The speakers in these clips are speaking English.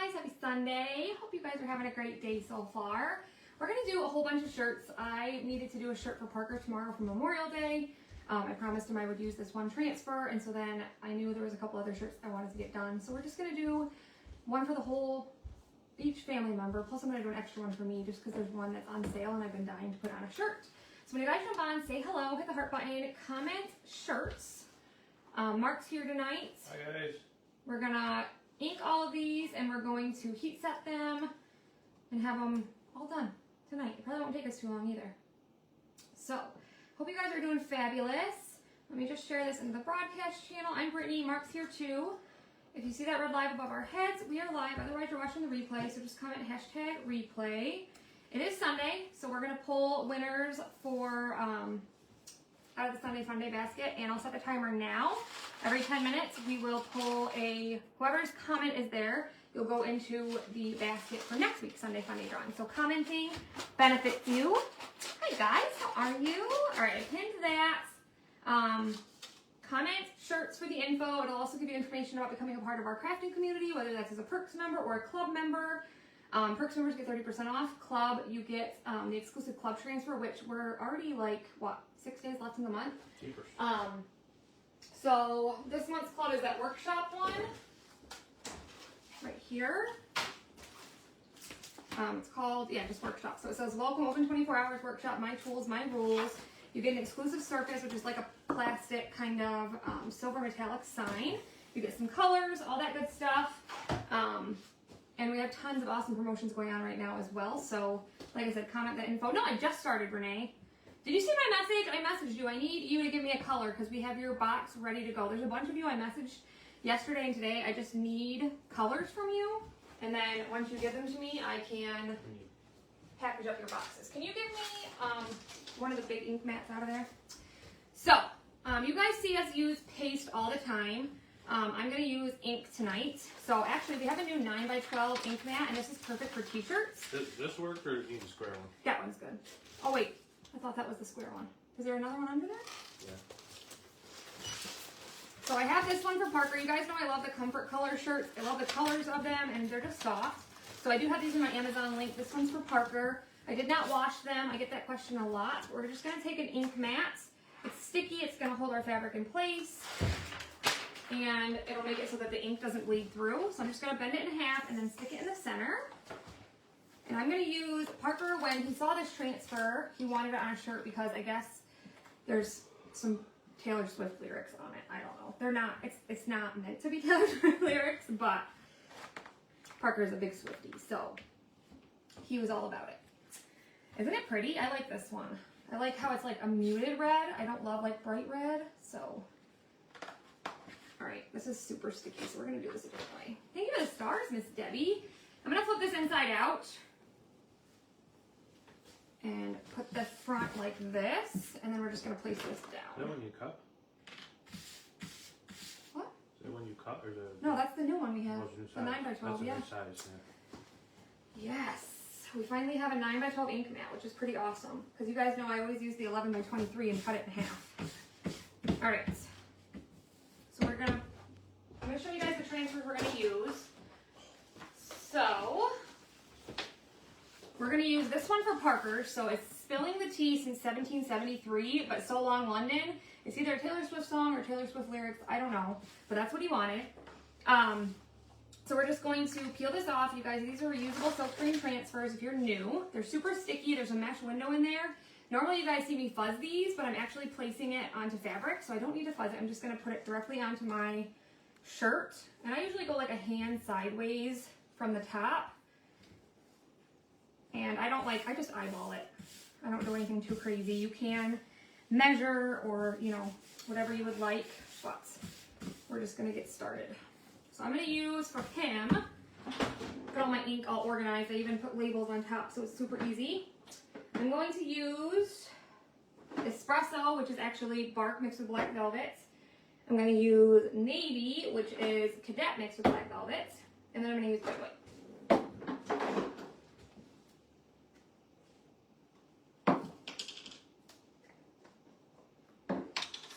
guys, happy Sunday. Hope you guys are having a great day so far. We're going to do a whole bunch of shirts. I needed to do a shirt for Parker tomorrow for Memorial Day. I promised him I would use this one transfer, and so then I knew there was a couple other shirts I wanted to get done. So we're just going to do one for each family member, plus I'm going to do an extra one for me just because there's one that's on sale and I've been dying to put on a shirt. So when you guys jump on, say hello, hit the heart button, comment shirts. Mark's here tonight. Hi guys. We're going to ink all of these and we're going to heat set them and have them all done tonight. It probably won't take us too long either. So, hope you guys are doing fabulous. Let me just share this into the broadcast channel. I'm Brittany. Mark's here too. If you see that red live above our heads, we are live. Otherwise, you're watching the replay, so just comment hashtag replay. It is Sunday, so we're going to pull winners for out of the Sunday Funday basket, and I'll set the timer now. Every 10 minutes, we will pull whoever's comment is there, you'll go into the basket for next week's Sunday Funday drawing. So commenting benefits you. Hi guys, how are you? All right, I pinned that. Comment shirts for the info. It'll also give you information about becoming a part of our crafting community, whether that's as a Perks member or a club member. Perks members get 30% off. Club, you get the exclusive club transfer, which we're already like, what, 6 days left in the month? Jeepers. So this month's club is that workshop one, right here. It's called, just workshop. So it says, welcome, open 24 hours workshop, my tools, my rules. You get an exclusive surface, which is like a plastic kind of silver metallic sign. You get some colors, all that good stuff. And we have tons of awesome promotions going on right now as well. So, like I said, comment that info. No, I just started, Renee. Did you see my message? I messaged you. I need you to give me a color because we have your box ready to go. There's a bunch of you I messaged yesterday and today. I just need colors from you. And then once you give them to me, I can package up your boxes. Can you give me one of the big ink mats out of there? So, you guys see us use paste all the time. I'm going to use ink tonight. So actually, we have a new 9x12 ink mat, and this is perfect for t-shirts. This work, or do you need the square one? That one's good. Oh wait, I thought that was the square one. Is there another one under there? Yeah. So I have this one for Parker. You guys know I love the comfort color shirts. I love the colors of them, and they're just soft. So I do have these in my Amazon link. This one's for Parker. I did not wash them. I get that question a lot. We're just going to take an ink mat. It's sticky. It's going to hold our fabric in place. And it'll make it so that the ink doesn't bleed through. So I'm just going to bend it in half and then stick it in the center. And I'm going to use, Parker, when he saw this transfer, he wanted it on a shirt because I guess there's some Taylor Swift lyrics on it. I don't know. They're not, it's not meant to be Taylor Swift lyrics, but Parker's a big Swiftie, so he was all about it. Isn't it pretty? I like this one. I like how it's like a muted red. I don't love like bright red, so. All right, this is super sticky, so we're gonna do this a different way. Thank you for the stars, Miss Debbie. I'm gonna flip this inside out and put the front like this, and then we're just gonna place this Is down. that when you cut? What? Is that when you cut, or the? No, that's the new one we have. Oh, it's a The new 9x12, size. That's a yeah. new size, yeah. Yes, we finally have a 9x12 ink mat, which is pretty awesome. Because you guys know I always use the 11x23 and cut it in half. All right. So I'm gonna show you guys the transfers we're gonna use. So, we're gonna use this one for Parker. So it's Spilling the Tea since 1773, but So Long London. It's either a Taylor Swift song or Taylor Swift lyrics, I don't know, but that's what he wanted. So we're just going to peel this off. You guys, these are reusable silkscreen transfers if you're new. They're super sticky. There's a mesh window in there. Normally you guys see me fuzz these, but I'm actually placing it onto fabric, so I don't need to fuzz it. I'm just going to put it directly onto my shirt. And I usually go like a hand sideways from the top. And I just eyeball it. I don't do anything too crazy. You can measure or, whatever you would like, but we're just going to get started. So I'm going to use for him, got all my ink all organized. I even put labels on top so it's super easy. I'm going to use Espresso, which is actually bark mixed with black velvet. I'm going to use Navy, which is Cadet mixed with black velvet. And then I'm going to use White.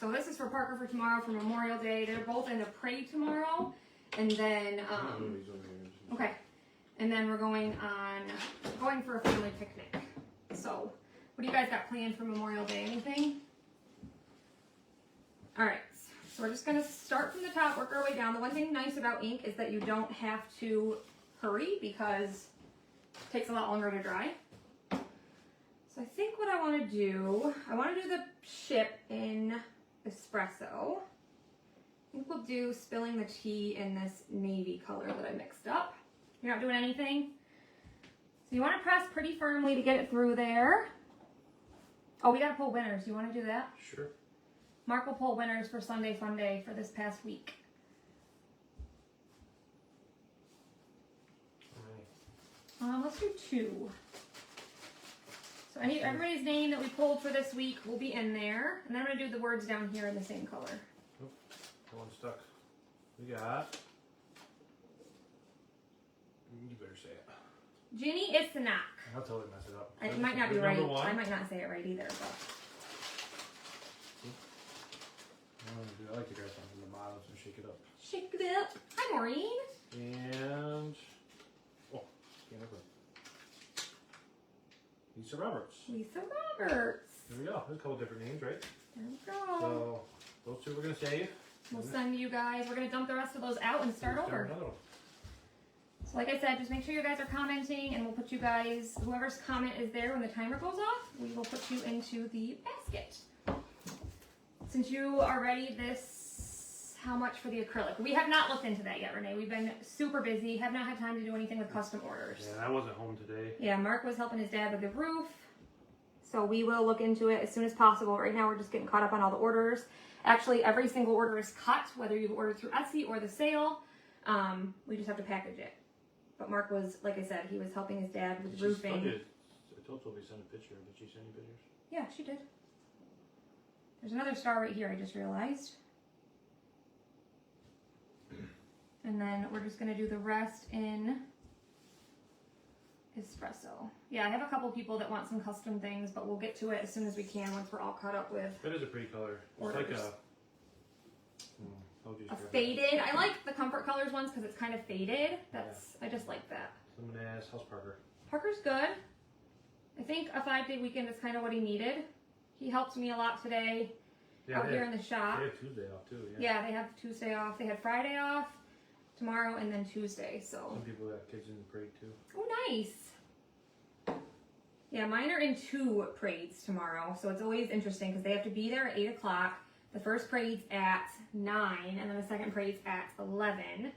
So this is for Parker for tomorrow for Memorial Day. They're both in the Pray tomorrow. And then, okay. And then we're going for a family picnic. So, what do you guys got planned for Memorial Day? Anything? All right, so we're just gonna start from the top, work our way down. The one thing nice about ink is that you don't have to hurry because it takes a lot longer to dry. So I think what I want to do the ship in espresso. I think we'll do spilling the tea in this navy color that I mixed up. You're not doing anything. So you want to press pretty firmly to get it through there. Oh, we got to pull winners. You want to do that? Sure. Mark will pull winners for Sunday Fun Day for this past week. Let's do 2. So everybody's name that we pulled for this week will be in there. And then I'm going to do the words down here in the same color. Oh, that one's stuck. We got... You better say it. Ginny Isanak. I'll totally mess it up. It might not be right. I might not say it right either. But. I like to grab something from the bottom and shake it up. Shake it up. Hi, Maureen. And... Oh, can't open it. Lisa Roberts. Lisa Roberts. There we go. There's a couple different names, right? There we go. So, those 2 we're going to save. We'll send you guys, we're going to dump the rest of those out and start over. So like I said, just make sure you guys are commenting and we'll put you guys, whoever's comment is there when the timer goes off, we will put you into the basket. Since you are ready, how much for the acrylic? We have not looked into that yet, Renee. We've been super busy, have not had time to do anything with custom orders. Yeah, I wasn't home today. Yeah, Mark was helping his dad with the roof. So we will look into it as soon as possible. Right now we're just getting caught up on all the orders. Actually, every single order is cut, whether you've ordered through Etsy or the sale. We just have to package it. But Mark was, like I said, he was helping his dad with roofing. I told Toby to send a picture. Did she send you pictures? Yeah, she did. There's another star right here, I just realized. And then we're just going to do the rest in espresso. Yeah, I have a couple people that want some custom things, but we'll get to it as soon as we can once we're all caught up with. That is a pretty color. It's like a faded. I like the Comfort Colors ones because it's kind of faded. I just like that. Someone asked, how's Parker? Parker's good. I think a 5-day weekend is kind of what he needed. He helped me a lot today out here in the shop. They have Tuesday off too. Yeah, they have Tuesday off. They had Friday off, tomorrow, and then Tuesday. So some people got kids in the parade too. Oh, nice. Yeah, mine are in 2 parades tomorrow, so it's always interesting because they have to be there at 8 o'clock. The first parade's at 9, and then the second parade's at 11.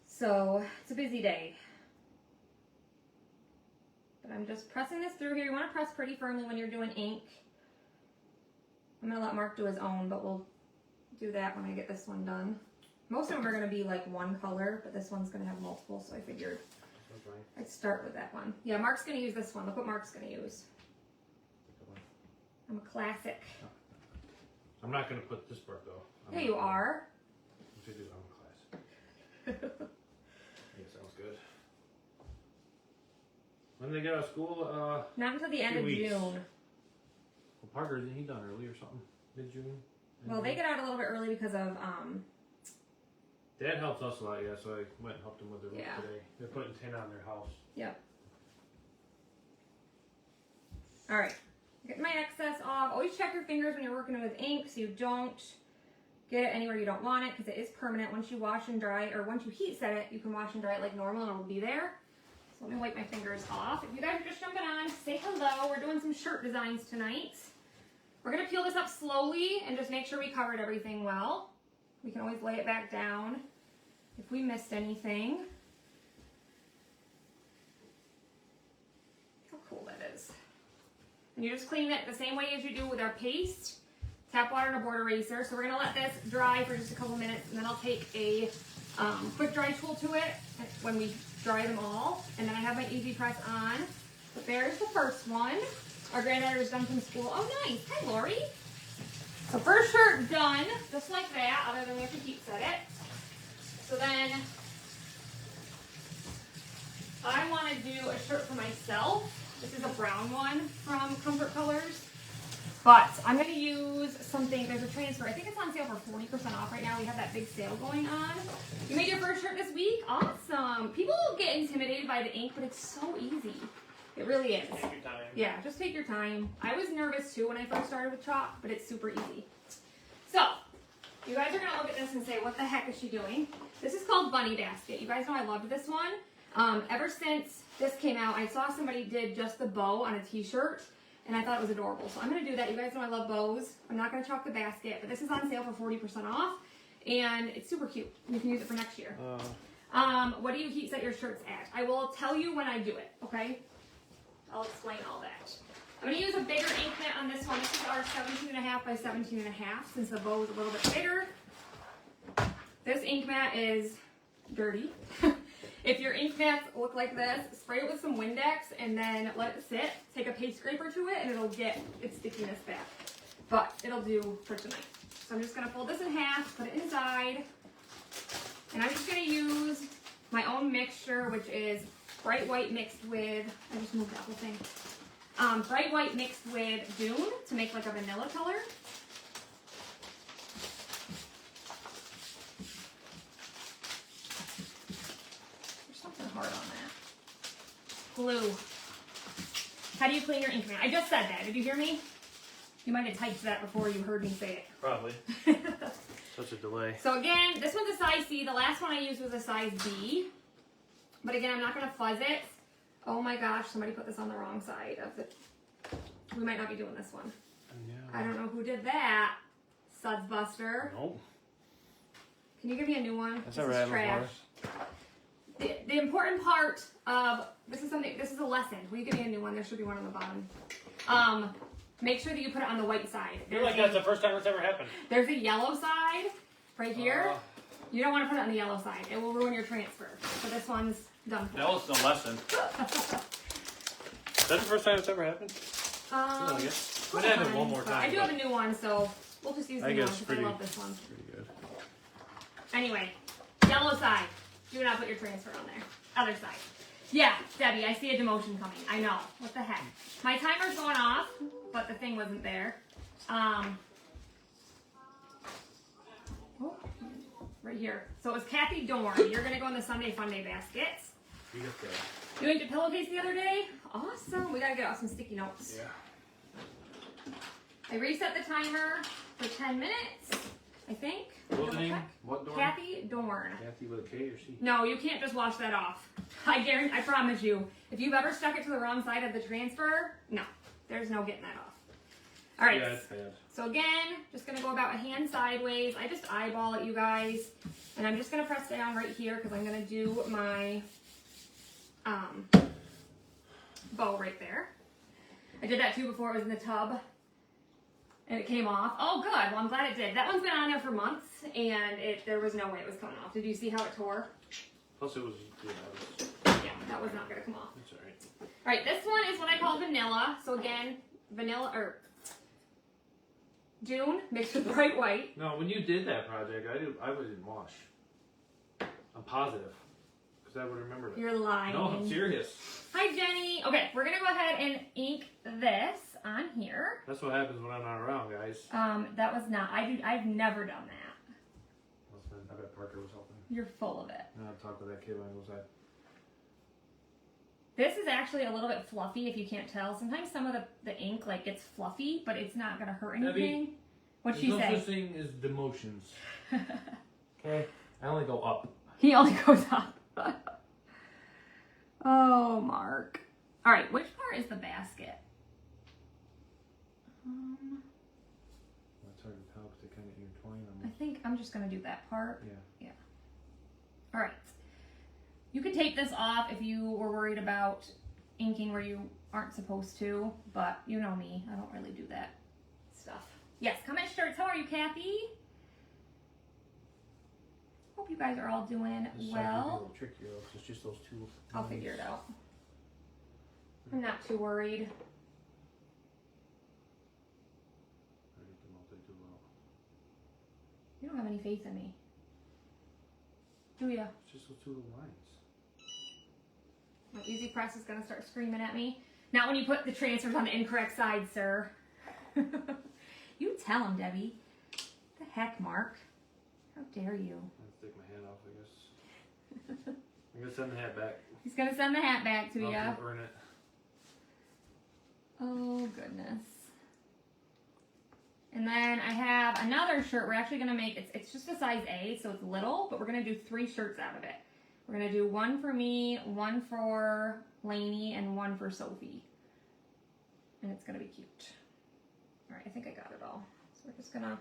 So it's a busy day. But I'm just pressing this through here. You want to press pretty firmly when you're doing ink. I'm going to let Mark do his own, but we'll do that when I get this one done. Most of them are going to be like one color, but this one's going to have multiple, so I figured I'd start with that one. Yeah, Mark's going to use this one. Look what Mark's going to use. I'm a classic. I'm not going to put this part though. Yeah, you are. What you do? I'm a class. Yeah, sounds good. When they get out of school? Not until the end of weeks. June. Well, Parker, isn't he done early or something? Mid-June? Well, they get out a little bit early because of Dad helps us a lot, yeah, so I went and helped him with the roof today. They're putting tin on their house. Yep. All right. Get my excess off. Always check your fingers when you're working with ink so you don't get it anywhere you don't want it because it is permanent. Once you wash and dry, or once you heat set it, you can wash and dry it like normal and it'll be there. So let me wipe my fingers off. If you guys are just jumping on, say hello. We're doing some shirt designs tonight. We're going to peel this up slowly and just make sure we covered everything well. We can always lay it back down if we missed anything. How cool that is. And you're just cleaning it the same way as you do with our paste. Tap water and a board eraser. So we're going to let this dry for just a couple minutes, and then I'll take a quick dry tool to it when we dry them all. And then I have my Easy Press on. But there's the first one. Our granddaughter's done from school. Oh, nice. Hi, Lori. So first shirt done, just like that, other than we have to heat set it. So then I want to do a shirt for myself. This is a brown one from Comfort Colors. But I'm going to use something, there's a transfer. I think it's on sale for 40% off right now. We have that big sale going on. You made your first shirt this week? Awesome. People get intimidated by the ink, but it's so easy. It really is. Take your time. Yeah, just take your time. I was nervous too when I first started with chalk, but it's super easy. So, you guys are going to look at this and say, what the heck is she doing? This is called Bunny Basket. You guys know I loved this one. Ever since this came out, I saw somebody did just the bow on a t-shirt, and I thought it was adorable. So I'm going to do that. You guys know I love bows. I'm not going to chalk the basket, but this is on sale for 40% off, and it's super cute. You can use it for next year. What do you heat set your shirts at? I will tell you when I do it, okay? I'll explain all that. I'm going to use a bigger ink mat on this one. This is our 17.5 by 17.5 since the bow is a little bit bigger. This ink mat is dirty. If your ink mats look like this, spray it with some Windex and then let it sit. Take a paste scraper to it and it'll get its stickiness back. But it'll do for tonight. So I'm just going to fold this in half, put it inside. And I'm just going to use my own mixture, which is bright white mixed with, I just moved that whole thing. Bright white mixed with Dune to make like a vanilla color. There's something hard on that. Glue. How do you clean your ink mat? I just said that. Did you hear me? You might have typed that before you heard me say it. Probably. Such a delay. So again, this one's a size C. The last one I used was a size B. But again, I'm not going to fuzz it. Oh my gosh, somebody put this on the wrong side of the... We might not be doing this one. Yeah. I don't know who did that. Suds Buster. Nope. Can you give me a new one? That's this all is right, trash. The important part of... This is a lesson. Will you give me a new one? There should be one on the bottom. Make sure that you put it on the white side. You're like, that's the first time it's ever happened. There's a yellow side right here. You don't want to put it on the yellow side. It will ruin your transfer. So this one's done for. That was the lesson. That's the first time it's ever happened? I guess. We'd have it one more time. I do have a new one, so we'll just use the new one because I love this one. Pretty good. Anyway, yellow side. Do not put your transfer on there. Other side. Yeah, Debbie, I see a demotion coming. I know. What the heck? My timer's going off, but the thing wasn't there. Right here. So it was Kathy Dorn. You're going to go in the Sunday Fun Day baskets. You got that. You went to pillowcase the other day? Awesome. We got to get out some sticky notes. Yeah. I reset the timer for 10 minutes, I think. What was the name? What Dorn? Kathy Dorn. Kathy with a K or C? No, you can't just wash that off. I promise you. If you've ever stuck it to the wrong side of the transfer, no. There's no getting that off. All right. Yeah, it's bad. So again, just going to go about a hand sideways. I just eyeball it, you guys. And I'm just going to press down right here because I'm going to do my bow right there. I did that too before it was in the tub. And it came off. Oh, good. Well, I'm glad it did. That one's been on there for months, and there was no way it was coming off. Did you see how it tore? Plus it was, Yeah, that was not going to come off. That's alright. All right, this one is what I call vanilla. So again, vanilla, or Dune mixed with bright white. No, when you did that project, I didn't wash. I'm positive. Because I would remember that. You're lying. No, I'm serious. Hi, Jenny. Okay, we're going to go ahead and ink this on here. That's what happens when I'm not around, guys. That was not, I've never done that. I bet Parker was helping. You're full of it. I'll talk to that kid when I was at. This is actually a little bit fluffy if you can't tell. Sometimes some of the ink like gets fluffy, but it's not going to hurt anything. What'd she say? There's no such thing as demotions. Okay? I only go up. He only goes up. Oh, Mark. All right, which part is the basket? It's hard to tell because they kind of intertwine them. I think I'm just going to do that part. Yeah. All right. You could take this off if you were worried about inking where you aren't supposed to, but you know me. I don't really do that stuff. Yes, comment shirts. How are you, Kathy? Hope you guys are all doing This well. might be a little trickier though, 'cause it's just those two. I'll figure it out. I'm not too worried. I get them all to do well. You don't have any faith in me, do ya? It's just those two little lines. My Easy Press is going to start screaming at me. Not when you put the transfers on the incorrect side, sir. You tell him, Debbie. The heck, Mark? How dare you? I'll take my hand off, I guess. I guess send the hat back. He's gonna send the hat back to you. I'll earn it. Oh goodness. And then I have another shirt. We're actually gonna make it's just a size A, so it's little, but we're gonna do 3 shirts out of it. We're gonna do one for me, one for Lainey, and one for Sophie. And it's gonna be cute. All right, I think I got it all. So we're just gonna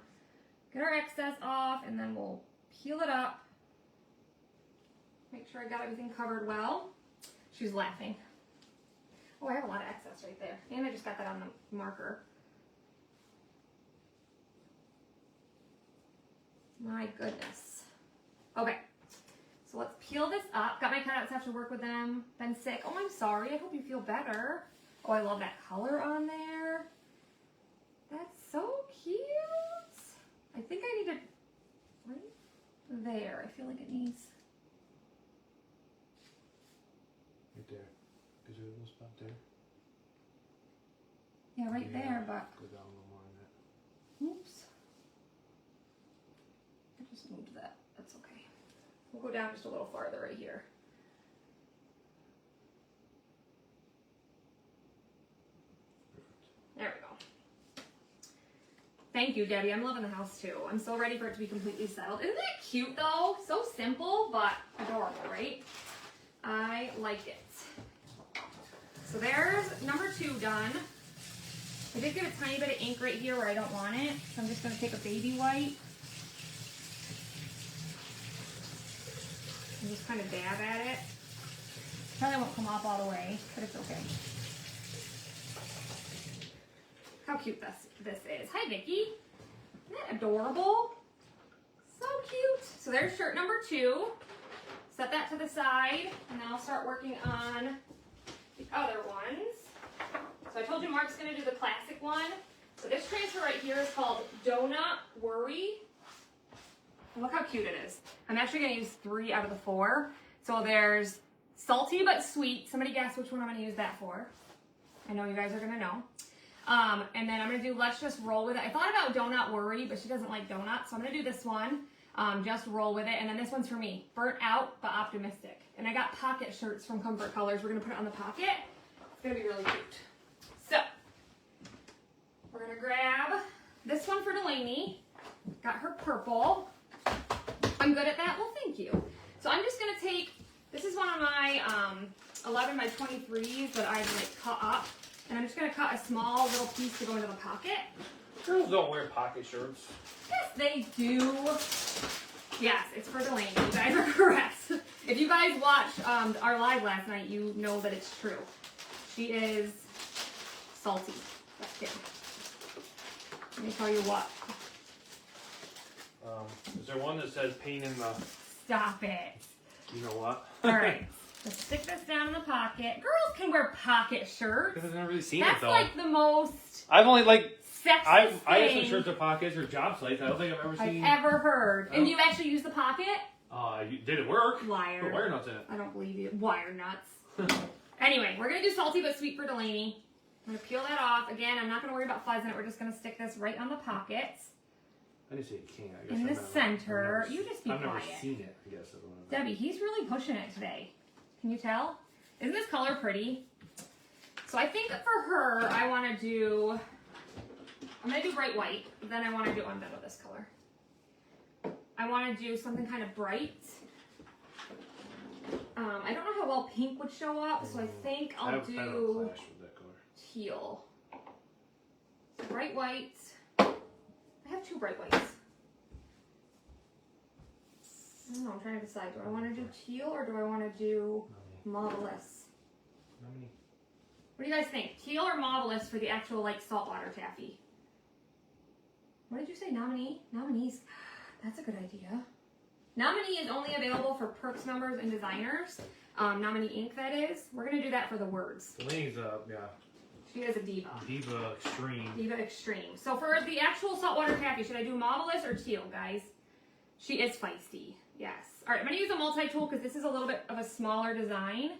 get our excess off, and then we'll peel it up. Make sure I got everything covered well. She's laughing. Oh, I have a lot of excess right there. And I just got that on the marker. My goodness. Okay, so let's peel this up. Got my cutouts, have to work with them. Been sick. Oh, I'm sorry. I hope you feel better. Oh, I love that color on there. That's so cute. I think I need to, right there. I feel like it needs. Right there. Is there a little spot there? Yeah, right there, but. Go down a little more on that. Oops. I just moved that. That's okay. We'll go down just a little farther right here. There we go. Thank you, Debbie. I'm loving the house too. I'm so ready for it to be completely settled. Isn't that cute though? So simple, but adorable, right? I like it. So there's number 2 done. I did get a tiny bit of ink right here where I don't want it, so I'm just going to take a baby wipe and just kind of dab at it. Probably won't come off all the way, but it's okay. How cute this is. Hi, Vicki. Isn't that adorable? So cute. So there's shirt number 2. Set that to the side, and then I'll start working on the other ones. So I told you Mark's going to do the classic one. So this transfer right here is called Donut Worry. And look how cute it is. I'm actually going to use 3 out of the 4. So there's salty but sweet. Somebody guess which one I'm going to use that for. I know you guys are going to know. And then I'm going to do Let's Just Roll With It. I thought about Donut Worry, but she doesn't like donuts. So I'm going to do this one. Just roll with it. And then this one's for me. Burnt out, but optimistic. And I got pocket shirts from Comfort Colors. We're going to put it on the pocket. It's going to be really cute. So, we're going to grab this one for Delaney. Got her purple. I'm good at that? Well, thank you. So I'm just going to take, this is one of my 11 by 23s that I've like cut up. And I'm just going to cut a small little piece to go into the pocket. Girls don't wear pocket shirts. Yes, they do. Yes, it's for Delaney. You guys are correct. If you guys watched our live last night, you know that it's true. She is salty. That's it. Let me tell you what. Is there one that says pain in the... Stop it. You know what? All right. Let's stick this down in the pocket. Girls can wear pocket shirts. Because I've never really seen That's it though. like the most I've only like... sexist I have thing some shirts with pockets or job sites. I don't think I've ever seen... I've ever heard. And you actually use the pocket? Did it work? Liar. Put wire nuts in it. I don't believe you. Wire nuts. Anyway, we're going to do salty but sweet for Delaney. I'm going to peel that off. Again, I'm not going to worry about fuzzing it. We're just going to stick this right on the pockets. I didn't say you can't. I guess In the center. You just be I've quiet. never seen it, I guess. Debbie, he's really pushing it today. Can you tell? Isn't this color pretty? So I think for her, I want to do... I'm going to do bright white. Then I want to do... I'm done with this color. I want to do something kind of bright. I don't know how well pink would show up, so I think I'll do flash with that color. teal. So bright whites. I have 2 bright whites. I don't know, I'm trying to decide. Do I want to do teal or do I want to do Mauvelous? What do you guys think? Teal or Mauvelous for the actual like saltwater taffy? What did you say? Nominee? Nominees. That's a good idea. Nominee is only available for Perks members and designers. Nominee ink, that is. We're going to do that for the words. Delaney's yeah. She is a diva. Diva Extreme. Diva Extreme. So for the actual saltwater taffy, should I do Mauvelous or teal, guys? She is feisty. Yes. All right, I'm going to use a multi-tool because this is a little bit of a smaller design.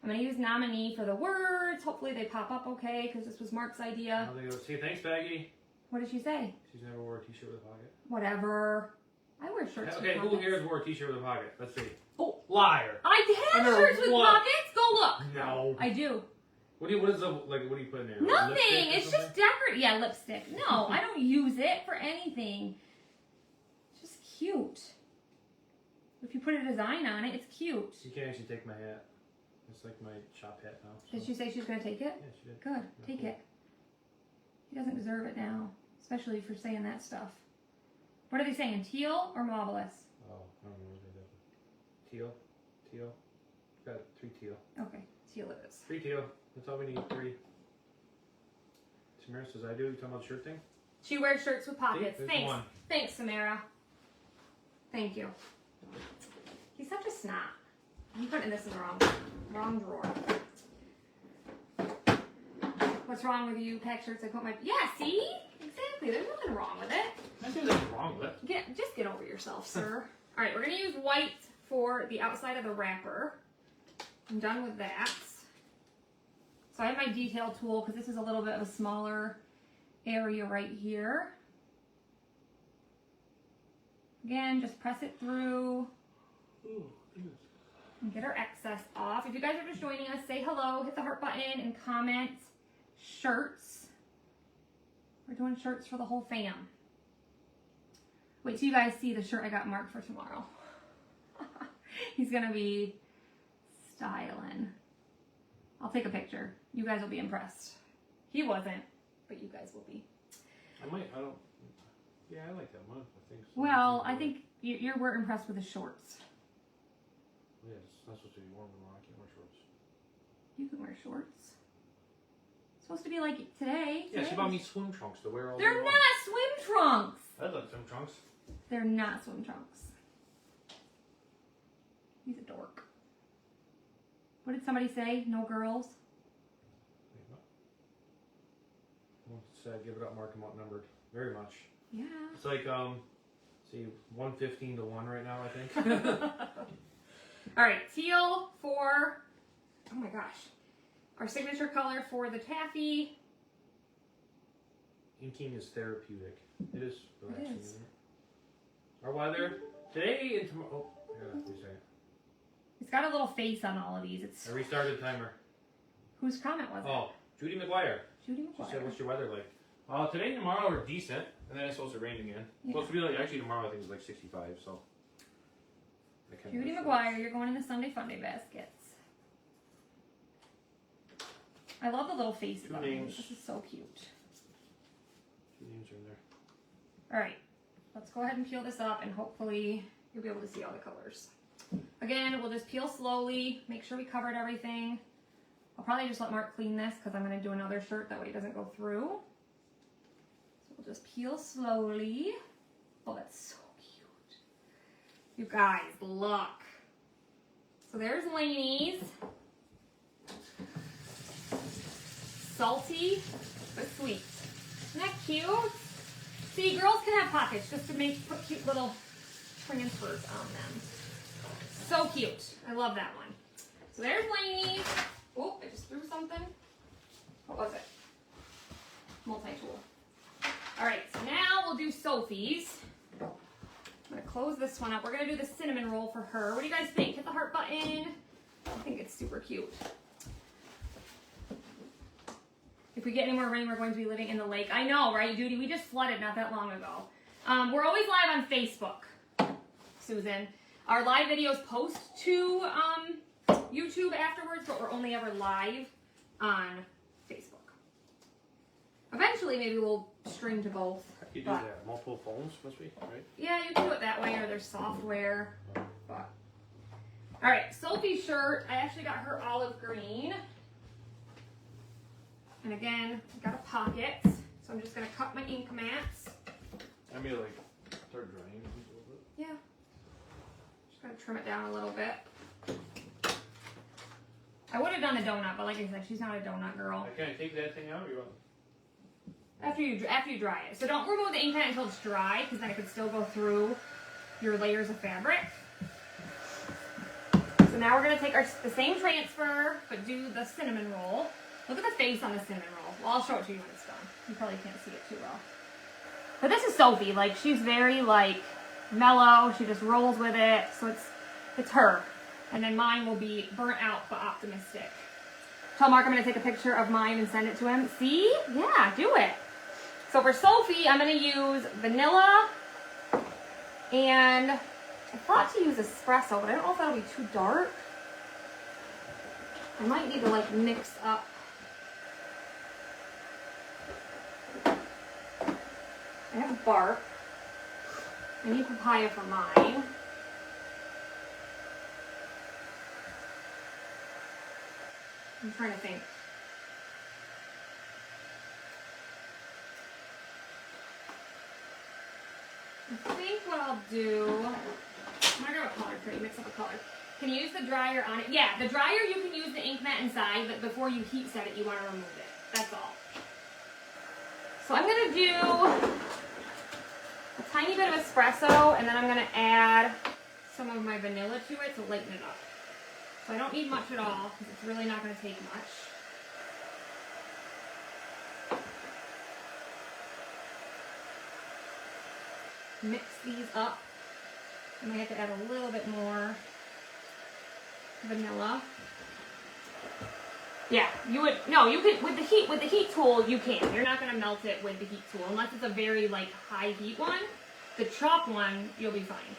I'm going to use Nominee for the words. Hopefully they pop up okay because this was Mark's idea. They go, say thanks, Baggy. What did she say? She's never wore a t-shirt with a pocket. Whatever. I wear shirts with Okay, who pockets. here has wore a t-shirt with a pocket? Let's see. Oh, liar. I have Under shirts with what? pockets. Go look. No. I do. What do you put in there? Nothing. Lipstick or It's something? just decorative. Yeah, lipstick. No, I don't use it for anything. It's just cute. If you put a design on it, it's cute. You can't actually take my hat. It's like my shop hat now. So. Did she say she was going to take it? Yeah, she did. Good. Take it. He doesn't deserve it now, especially for saying that stuff. What are they saying? Teal or marvelous? Oh, I don't know what they did. Teal. Got 3 teal. Okay, teal it is. 3 teal. That's all we need. 3. Samara says I do. You talking about the shirt thing? She wears shirts with pockets. See, Thanks. 1. Thanks, Samara. Thank you. He's such a snot. I'm putting this in the wrong drawer. What's wrong with you? Pack shirts. I put my. Yeah. See. Exactly. There's nothing wrong with it. I think there's nothing wrong with it. Just get over yourself, sir. All right, we're gonna use white for the outside of the wrapper. I'm done with that. So I have my detail tool because this is a little bit of a smaller area right here. Again, just press it through and get our excess off. If you guys are just joining us, say hello, hit the heart button, and comment shirts. We're doing shirts for the whole fam. Wait till you guys see the shirt I got marked for tomorrow. He's gonna be styling. I'll take a picture. You guys will be impressed. He wasn't, but you guys will be. Yeah, I like that one. I think so. Well, I think you were impressed with the shorts. Yeah, it's not supposed to be warm tomorrow. I can't wear shorts. You can wear shorts. It's supposed to be like today. Yeah, she bought me swim trunks to wear all They're day long. not swim trunks. I like swim trunks. They're not swim trunks. He's a dork. What did somebody say? No girls? Give it up, mark them outnumbered. Very much. Yeah. It's like, see, 115 to 1 right now, I think. All right, teal for, oh my gosh, our signature color for the taffy. Inking is therapeutic. It is relaxing, It is. isn't it? Our weather today and tomorrow. Oh, I gotta reset it. It's got a little face on all of these. It's I restarted the timer. whose comment was it? Oh, Judy McGuire. Judy She McGuire. said, "What's your weather like?" Today and tomorrow are decent, and then it's supposed to rain again. It's supposed to be like actually tomorrow. I think it's like 65. So. Judy McGuire, you're going in the Sunday Funday baskets. I love the little faces on these. This is so cute. 2 names are in there. All right, let's go ahead and peel this up, and hopefully you'll be able to see all the colors. Again, we'll just peel slowly, make sure we covered everything. I'll probably just let Mark clean this because I'm going to do another shirt, that way it doesn't go through. So we'll just peel slowly. Oh, that's so cute. You guys, look. So there's Lainey's. Salty, but sweet. Isn't that cute? See, girls can have pockets just to put cute little transfers on them. So cute. I love that one. So there's Lainey's. Oh, I just threw something. What was it? Multi-tool. All right, so now we'll do Sophie's. I'm gonna close this one up. We're gonna do the cinnamon roll for her. What do you guys think? Hit the heart button. I think it's super cute. If we get any more rain, we're going to be living in the lake. I know, right, Judy? We just flooded not that long ago. We're always live on Facebook, Susan. Our live videos post to YouTube afterwards, but we're only ever live on Facebook. Eventually, maybe we'll stream to both. You do that. Multiple phones, must be, right? Yeah, you can do it that way, or there's software. But. All right, Sophie's shirt. I actually got her olive green. And again, got a pocket. So I'm just going to cut my ink mats. I mean, like, start drying a little bit. Yeah. Just going to trim it down a little bit. I would have done a donut, but like I said, she's not a donut girl. Can I take that thing out, or you want? After you dry it. So don't remove the ink mat until it's dry, because then it could still go through your layers of fabric. So now we're going to take the same transfer, but do the cinnamon roll. Look at the face on the cinnamon roll. Well, I'll show it to you when it's done. You probably can't see it too well. But this is Sophie. Like, she's very, like, mellow. She just rolls with it. So it's It's her. And then mine will be burnt out but optimistic. Tell Mark I'm going to take a picture of mine and send it to him. See? Yeah, do it. So for Sophie, I'm going to use vanilla. And I thought to use espresso, but I don't know if that'll be too dark. I might need to like mix up. I have bark. I need papaya for mine. I'm trying to think. I think what I'll do, I'm gonna grab a color tray, mix up a color. Can you use the dryer on it? Yeah, the dryer you can use the ink mat inside, but before you heat set it, you want to remove it. That's all. So I'm gonna do a tiny bit of espresso, and then I'm gonna add some of my vanilla to it to lighten it up. So I don't need much at all, because it's really not gonna take much. Mix these up. I might have to add a little bit more vanilla. Yeah, you would, no, you could, with the heat tool, you can. You're not gonna melt it with the heat tool, unless it's a very, like, high heat one. The chalk one, you'll be fine.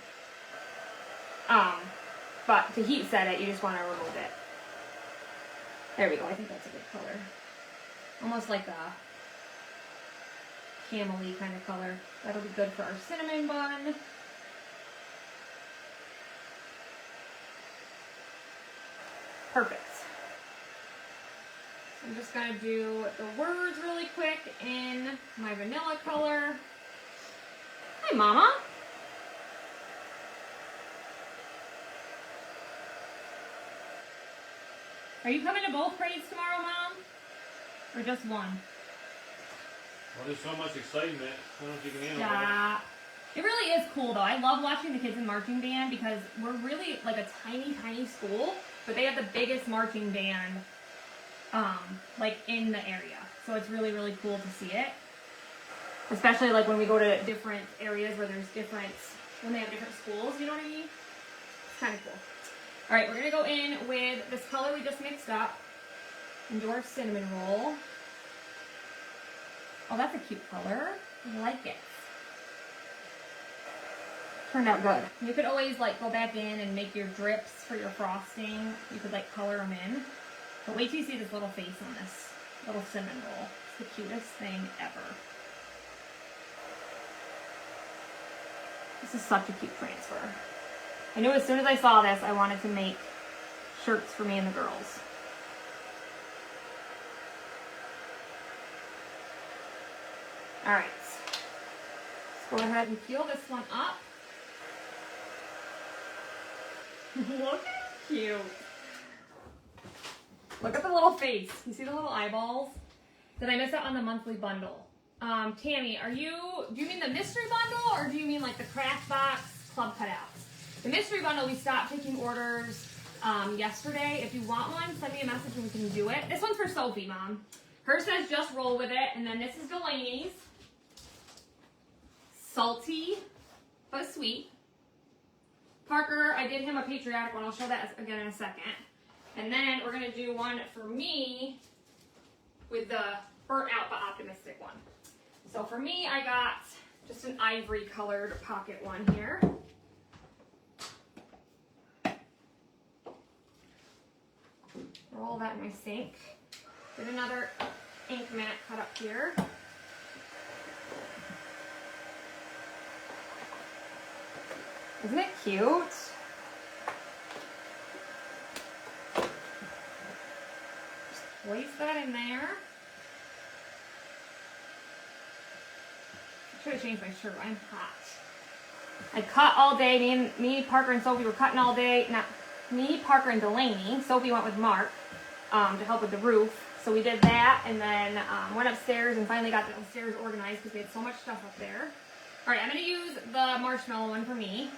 But to heat set it, you just wanna remove it. There we go, I think that's a good color. Almost like a camel-y kind of color. That'll be good for our cinnamon bun. Perfect. So I'm just gonna do the words really quick in my vanilla color. Hi, Mama. Are you coming to both parades tomorrow, Mom? Or just one? Well, there's so much excitement. I don't know if you can handle it. Yeah. It really is cool, though. I love watching the kids in marching band because we're really like a tiny, tiny school, but they have the biggest marching band, like in the area. So it's really, really cool to see it. Especially like when we go to different areas where there's different, when they have different schools, you know what I mean? It's kind of cool. All right, we're gonna go in with this color we just mixed up into our cinnamon roll. Oh, that's a cute color. I like it. Turned out good. You could always like go back in and make your drips for your frosting. You could like color them in. But wait till you see this little face on this little cinnamon roll. It's the cutest thing ever. This is such a cute transfer. I knew as soon as I saw this, I wanted to make shirts for me and the girls. All right. Let's go ahead and peel this one up. Look how cute. Look at the little face. You see the little eyeballs? Did I miss out on the monthly bundle? Tammy, do you mean the mystery bundle or do you mean like the craft box club cutouts? The mystery bundle, we stopped taking orders yesterday. If you want one, send me a message and we can do it. This one's for Sophie, Mom. Hers says just roll with it. And then this is Delaney's. Salty, but sweet. Parker, I did him a patriotic one. I'll show that again in a second. And then we're going to do one for me with the burnt out but optimistic one. So for me, I got just an ivory colored pocket one here. Roll that in my sink. Get another ink mat cut up here. Isn't it cute? Just place that in there. I should have changed my shirt. I'm hot. I cut all day. Me, Parker, and Sophie were cutting all day. Not me, Parker, and Delaney. Sophie went with Mark to help with the roof. So we did that and then went upstairs and finally got the upstairs organized because we had so much stuff up there. All right, I'm going to use the marshmallow one for me.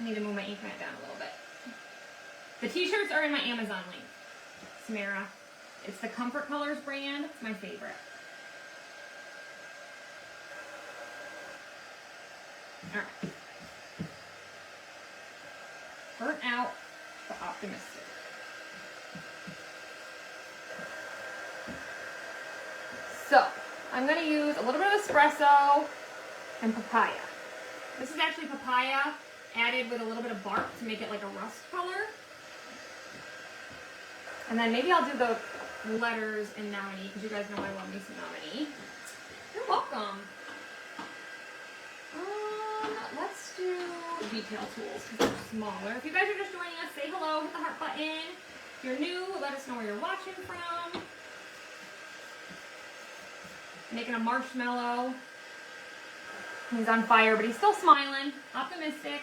I need to move my ink mat down a little bit. The t-shirts are in my Amazon link. Samara. It's the Comfort Colors brand. It's my favorite. Alright. Burnt out, but optimistic. So, I'm going to use a little bit of espresso and papaya. This is actually papaya added with a little bit of bark to make it like a rust color. And then maybe I'll do the letters in nominee, because you guys know I love me some nominee. You're welcome. Let's do detail tools because they're smaller. If you guys are just joining us, say hello, hit the heart button. If you're new, let us know where you're watching from. Making a marshmallow. He's on fire, but he's still smiling. Optimistic.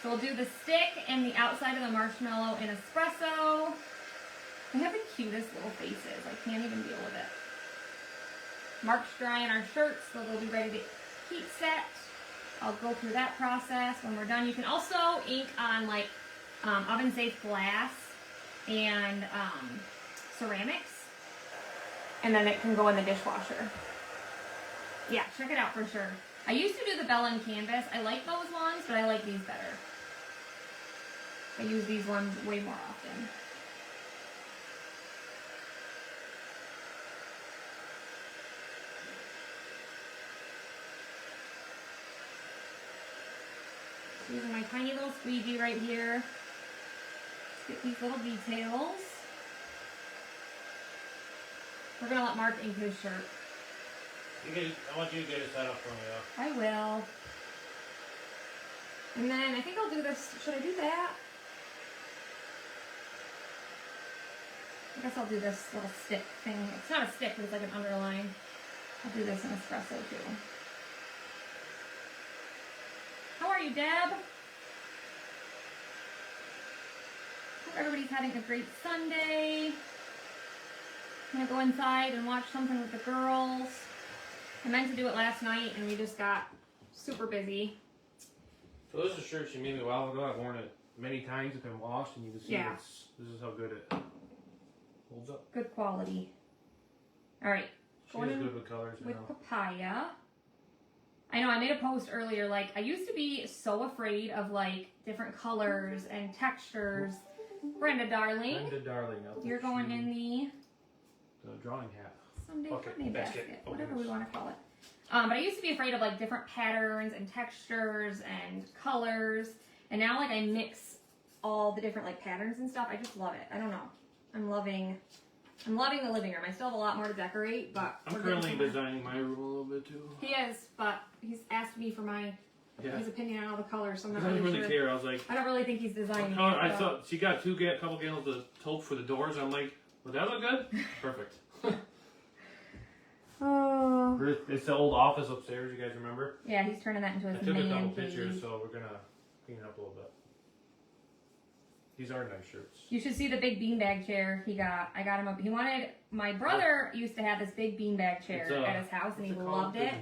So we'll do the stick and the outside of the marshmallow in espresso. They have the cutest little faces. I can't even deal with it. Mark's drying our shirts, so they'll be ready to heat set. I'll go through that process when we're done. You can also ink on like oven safe glass and ceramics, and then it can go in the dishwasher. Yeah, check it out for sure. I used to do the vellum canvas. I like those ones, but I like these better. I use these ones way more often. Using my tiny little squeegee right here. Let's get these little details. We're gonna let Mark ink his shirt. I want you to get it set up for me though. I will. And then I think I'll do this. Should I do that? I guess I'll do this little stick thing. It's not a stick, but it's like an underline. I'll do this in espresso too. How are you, Deb? Hope everybody's having a great Sunday. I'm gonna go inside and watch something with the girls. I meant to do it last night and we just got super busy. So this is a shirt she made me a while ago. I've worn it many times. It's been washed, and you can see this is how good it holds up. Good quality. All right. She is good with colors. With papaya. I know I made a post earlier. Like I used to be so afraid of like different colors and textures. Brenda, darling. Brenda, darling. You're going in the drawing hat. Sunday Okay, Funday basket, Oh, whatever yes. we want to call it. But I used to be afraid of like different patterns and textures and colors, and now like I mix all the different like patterns and stuff. I just love it. I don't know. I'm loving the living room. I still have a lot more to decorate, but I'm currently designing my room a little bit too. He is, but he's asked me for his opinion on all the colors. So I'm not I didn't really really sure. care. I was like, I don't really think he's designing. I thought she got couple gallons of taupe for the doors. I'm like, would that look good? Perfect. Oh. It's the old office upstairs. You guys remember? Yeah, he's turning that into his I took a couple man pictures, cave. so we're gonna clean it up a little bit. These are nice shirts. You should see the big beanbag chair he got. I got him he wanted, my brother used to have this big beanbag chair at his house and he loved it.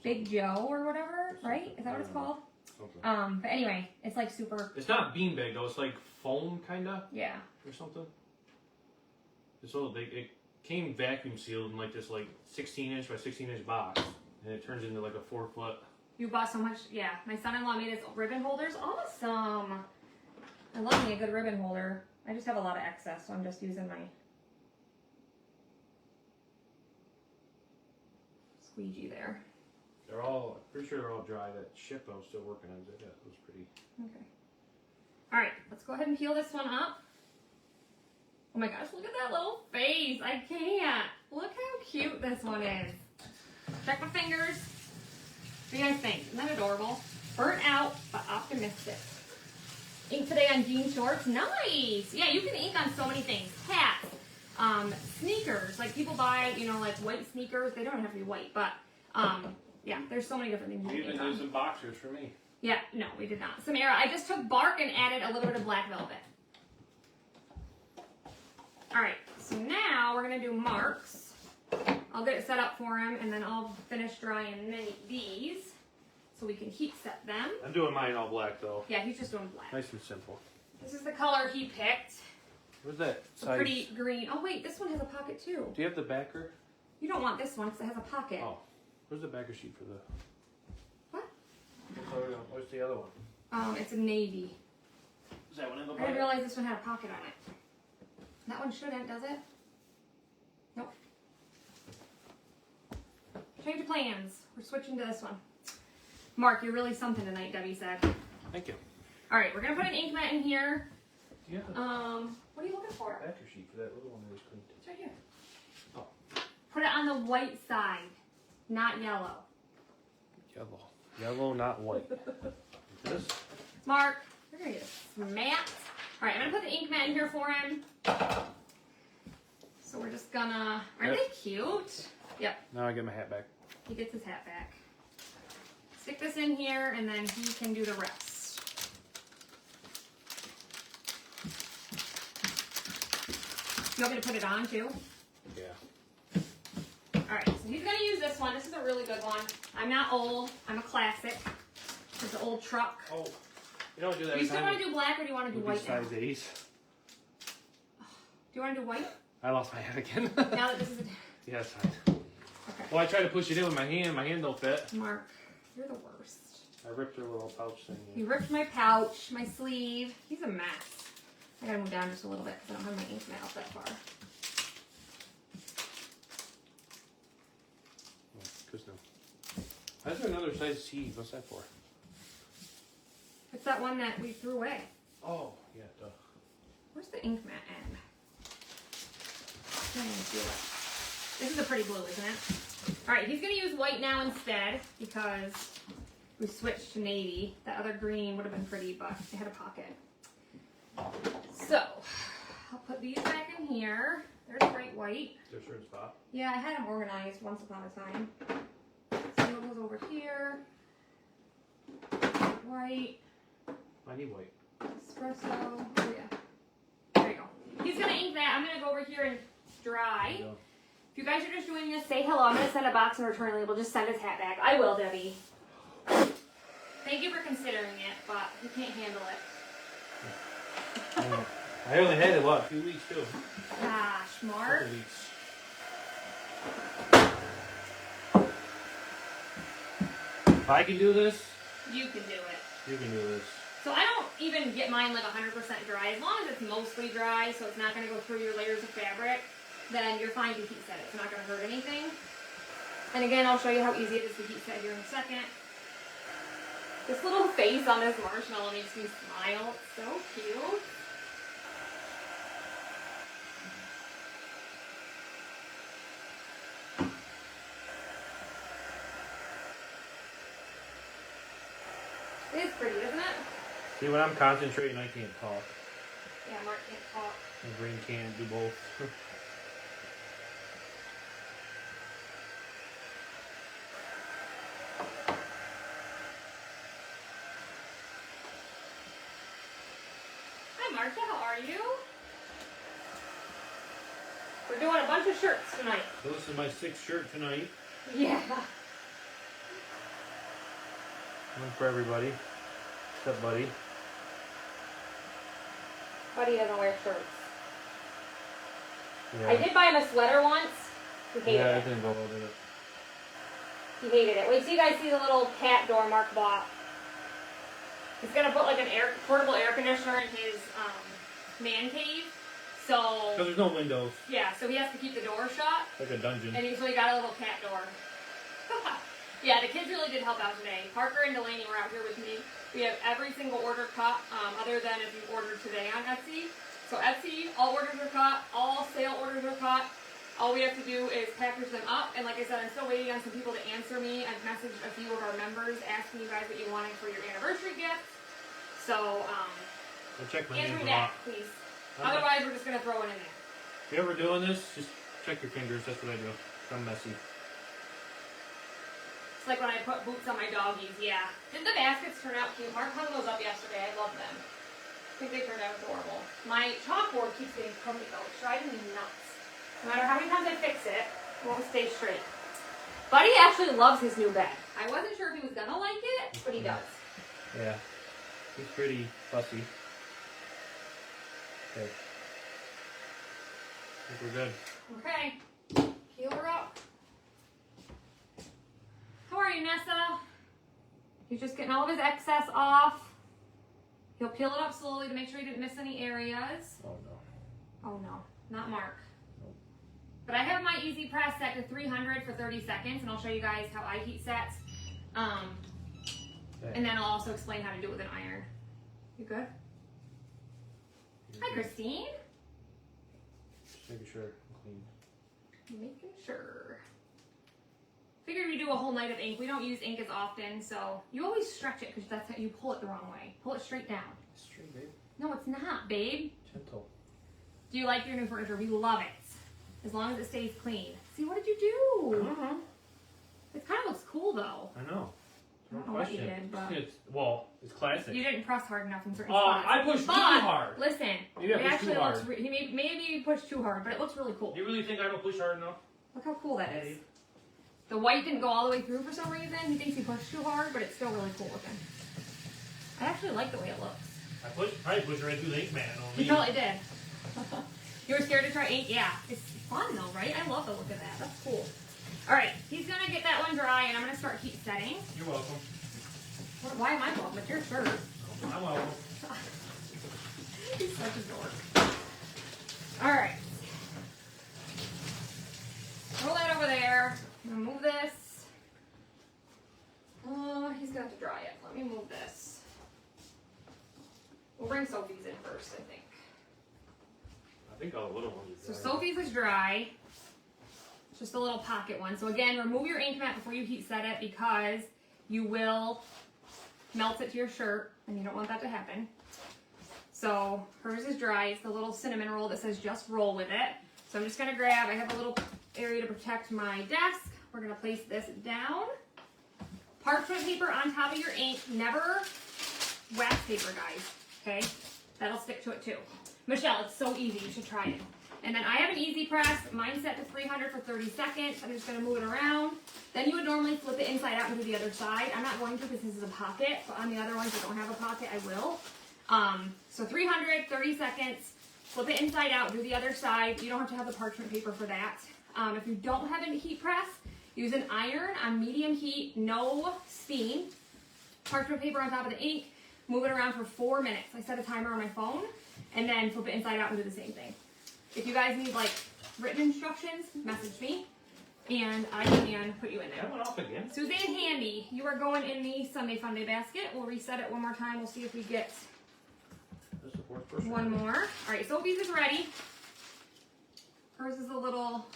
Big Joe or whatever, right? Is that what it's called? Something. But anyway, it's like super. It's not beanbag though. It's like foam kinda. Yeah. Or something. It's all it came vacuum sealed in like this like 16-inch by 16-inch box, and it turns into like a 4-foot. You bought so much. Yeah, my son-in-law made his ribbon holders. Awesome. I love me a good ribbon holder. I just have a lot of excess, so I'm just using my squeegee there. They're all, pretty sure they're all dry. That ship I was still working on, that was pretty. Okay. All right, let's go ahead and peel this one up. Oh my gosh, look at that little face. I can't. Look how cute this one is. Check my fingers. What do you guys think? Isn't that adorable? Burnt out, but optimistic. Ink today on jean shorts. Nice. Yeah, you can ink on so many things. Hats, sneakers. Like people buy, like white sneakers. They don't have to be white, but yeah, there's so many different things you We can even ink did on. some boxers for me. Yeah, no, we did not. Samara, I just took bark and added a little bit of black velvet. All right, so now we're gonna do Mark's. I'll get it set up for him, and then I'll finish drying these so we can heat set them. I'm doing mine all black though. Yeah, he's just doing black. Nice and simple. This is the color he picked. What's that? It's a pretty green. Oh wait, this one has a pocket too. Do you have the backer? You don't want this one because it has a pocket. Oh, where's the backer sheet for the? What? Where's the other one? It's a navy. Is that one in the I didn't realize this one had a pocket on it. That one shouldn't, does it? Nope. Change of plans. We're switching to this one. Mark, you're really something tonight, Debbie said. Thank you. All right, we're gonna put an ink mat in here. Yeah. What are you looking for? Factor sheet for that little one that was cleaned. It's right here. Oh. Put it on the white side, not yellow. Yellow. Yellow, not white. This? Mark, you're gonna get smacked. All right, I'm gonna put the ink mat in here for him. So we're just gonna, aren't they cute? Yep, Now I get my hat back. he gets his hat back. Stick this in here and then he can do the rest. You want me to put it on too? Yeah. All right, so he's gonna use this one. This is a really good one. I'm not old, I'm a classic. It's an old truck. Oh, you don't do that. Do you still want to do black or do you want to do white now? Size A's. Do you want to do white? I lost my hat again. Now that this is a... Yeah, it's fine. Okay. Well, I tried to push it in with my hand. My hand don't fit. Mark, you're the worst. I ripped her little pouch thing. He ripped my pouch, my sleeve. He's a mess. I gotta move down just a little bit because I don't have my ink mat up that far. Cause no. Why is there another size C? What's that for? It's that one that we threw away. Oh, yeah, duh. Where's the ink mat end? I can't even feel it. This is a pretty blue, isn't it? All right, he's gonna use white now instead because we switched to navy. That other green would have been pretty, but it had a pocket. So, I'll put these back in here. There's bright white. Is there a certain spot? Yeah, I had them organized once upon a time. So it goes over here. White. I need white. Espresso. Oh yeah. There you go. He's gonna ink that. I'm gonna go over here and dry. There you go. If you guys are just joining us, say hello. I'm gonna send a box and return label. Just send his hat back. I will, Debbie. Thank you for considering it, but he can't handle it. I only had it, what, a few weeks too? Gosh, Mark. Couple weeks. If I can do this, You can do it. you can do this. So I don't even get mine like 100% dry. As long as it's mostly dry, so it's not going to go through your layers of fabric, then you're fine to heat set it. It's not going to hurt anything. And again, I'll show you how easy it is to heat set here in a second. This little face on this marshmallow makes me smile. It's so cute. It is pretty, isn't it? See, when I'm concentrating, I can't talk. Yeah, Mark can't talk. My brain can't do both. Hi, Marcia. How are you? We're doing a bunch of shirts tonight. So this is my 6th shirt tonight. Yeah. One for everybody. Except Buddy. Buddy doesn't wear shirts. Yeah. I did buy him a sweater once. He hated Yeah, I it. didn't go over it. He hated it. Wait, so you guys see the little cat door Mark bought? He's gonna put like an portable air conditioner in his man cave. So Because there's no windows. yeah, so he has to keep the door shut. Like a dungeon. And so he got a little cat door. Yeah, the kids really did help out today. Parker and Delaney were out here with me. We have every single order cut, other than if you ordered today on Etsy. So Etsy, all orders are cut, all sale orders are cut. All we have to do is package them up. And like I said, I'm still waiting on some people to answer me. I've messaged a few of our members asking you guys what you wanted for your anniversary gift. So, I'll check my answer hands me a that, lot. please. I'm Otherwise, we're just going to throw it in there. If you're ever doing this, just check your fingers. That's what I do. I'm messy. It's like when I put boots on my doggies, yeah. Didn't the baskets turn out cute? Mark hung those up yesterday. I love them. I think they turned out adorable. My chalkboard keeps getting crummy though. It's driving me nuts. No matter how many times I fix it, it won't stay straight. Buddy actually loves his new bed. I wasn't sure if he was gonna like it, but he does. Yeah. He's pretty fussy. Okay. I think we're good. Okay. Heal her up. How are you, Nessa? He's just getting all of his excess off. He'll peel it up slowly to make sure he didn't miss any areas. Oh no. Oh no, not Mark. Nope. But I have my easy press set to 300 for 30 seconds, and I'll show you guys how I heat sets. And then I'll also explain how to do it with an iron. You good? Hi, Christine. Just making sure I'm clean. Making sure. Figured we do a whole night of ink. We don't use ink as often, so you always stretch it because that's how you pull it the wrong way. Pull it straight down. Straight, babe. No, it's not, babe. Gentle. Do you like your new furniture? We love it. As long as it stays clean. See, what did you I do? don't know. It kind of looks cool, though. I know. I No don't know what you question. did, but It's classic. you didn't press hard enough in certain spots. I pushed too But, hard. listen, Maybe I it pushed actually too hard. looks, maybe you pushed too hard, but it looks really cool. You really think I don't push hard enough? Look how cool that is. The white didn't go all the way through for some reason. He thinks he pushed too hard, but it's still really cool looking. I actually like the way it looks. I probably pushed right through the ink man on me. You probably did. You were scared to try ink? Yeah. It's fun though, right? I love the look of that. That's cool. Alright, he's going to get that one dry, and I'm going to start heat setting. You're welcome. Why am I welcome? It's your shirt. I'm welcome. He's such a dork. Alright. Roll that over there. I'm going to move this. He's going to have to dry it. Let me move this. We'll bring Sophie's in first, I think. I think all the little ones So are dry. Sophie's is dry. It's just a little pocket one. So again, remove your ink mat before you heat set it because you will melt it to your shirt and you don't want that to happen. So hers is dry. It's the little cinnamon roll that says just roll with it. So I'm just going to grab, I have a little area to protect my desk. We're going to place this down. Parchment paper on top of your ink. Never wax paper, guys. Okay? That'll stick to it too. Michelle, it's so easy. You should try it. And then I have an easy press. Mine's set to 300 for 30 seconds. I'm just going to move it around. Then you would normally flip it inside out and do the other side. I'm not going to because this is a pocket. But on the other ones that don't have a pocket, I will. So 300, 30 seconds. Flip it inside out, do the other side. You don't have to have the parchment paper for that. If you don't have a heat press, use an iron on medium heat, no steam. Parchment paper on top of the ink. Move it around for 4 minutes. I set a timer on my phone. And then flip it inside out and do the same thing. If you guys need like written instructions, message me. And I can put you in there. That went off again. Suzanne Handy, you are going in the Sunday Funday basket. We'll reset it one more time. We'll see if we get That's the fourth person. one more. All right, Sophie's is ready. Hers is a little